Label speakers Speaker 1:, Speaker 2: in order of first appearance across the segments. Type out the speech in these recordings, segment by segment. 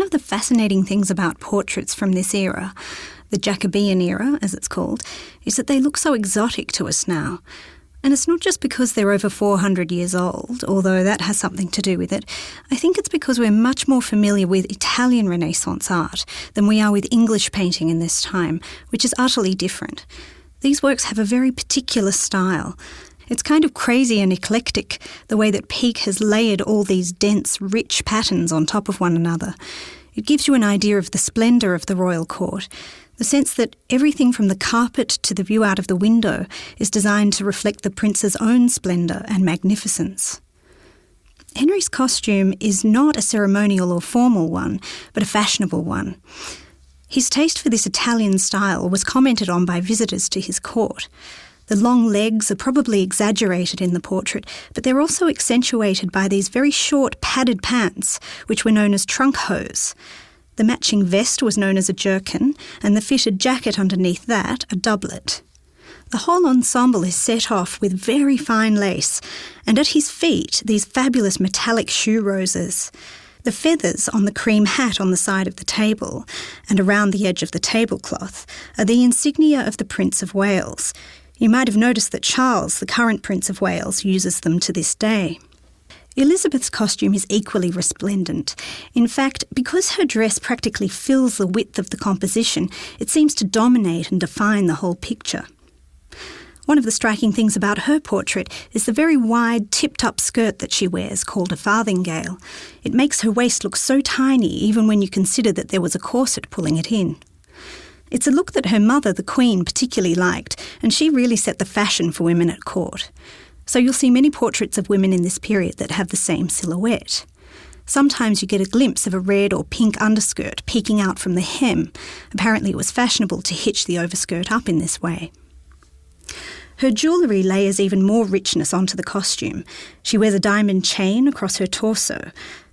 Speaker 1: of the fascinating things about portraits from this era, the Jacobean era, as it's called, is that they look so exotic to us now. And it's not just because they're over 400 years old, although that has something to do with it. I think it's because we're much more familiar with Italian Renaissance art than we are with English painting in this time, which is utterly different. These works have a very particular style. It's kind of crazy and eclectic, the way that Peake has layered all these dense, rich patterns on top of one another. It gives you an idea of the splendour of the royal court, the sense that everything from the carpet to the view out of the window is designed to reflect the prince's own splendour and magnificence. Henry's costume is not a ceremonial or formal one, but a fashionable one. His taste for this Italian style was commented on by visitors to his court. The long legs are probably exaggerated in the portrait, but they're also accentuated by these very short padded pants, which were known as trunk hose. The matching vest was known as a jerkin, and the fitted jacket underneath that, a doublet. The whole ensemble is set off with very fine lace, and at his feet, these fabulous metallic shoe roses. The feathers on the cream hat on the side of the table, and around the edge of the tablecloth, are the insignia of the Prince of Wales. You might have noticed that Charles, the current Prince of Wales, uses them to this day. Elizabeth's costume is equally resplendent. In fact, because her dress practically fills the width of the composition, it seems to dominate and define the whole picture. One of the striking things about her portrait is the very wide, tipped-up skirt that she wears, called a farthingale. It makes her waist look so tiny, even when you consider that there was a corset pulling it in. It's a look that her mother, the Queen, particularly liked, and she really set the fashion for women at court. So you'll see many portraits of women in this period that have the same silhouette. Sometimes you get a glimpse of a red or pink underskirt peeking out from the hem. Apparently it was fashionable to hitch the overskirt up in this way. Her jewellery layers even more richness onto the costume. She wears a diamond chain across her torso.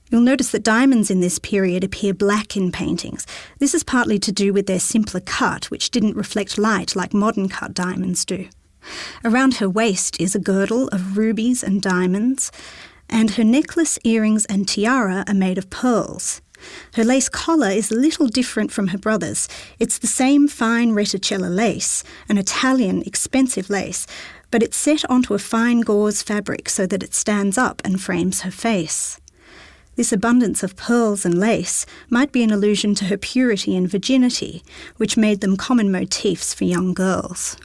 Speaker 1: You'll notice that diamonds in this period appear black in paintings. This is partly to do with their simpler cut, which didn't reflect light like modern cut diamonds do. Around her waist is a girdle of rubies and diamonds, and her necklace, earrings and tiara are made of pearls. Her lace collar is a little different from her brother's. It's the same fine reticella lace, an Italian expensive lace, but it's set onto a fine gauze fabric so that it stands up and frames her face. This abundance of pearls and lace might be an allusion to her purity and virginity, which made them common motifs for young girls.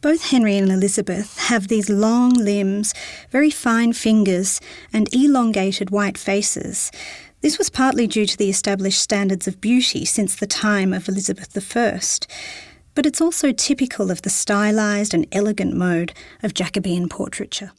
Speaker 1: Both Henry and Elizabeth have these long limbs, very fine fingers, and elongated white faces. This was partly due to the established standards of beauty since the time of Elizabeth I, but it's also typical of the stylised and elegant mode of Jacobean portraiture.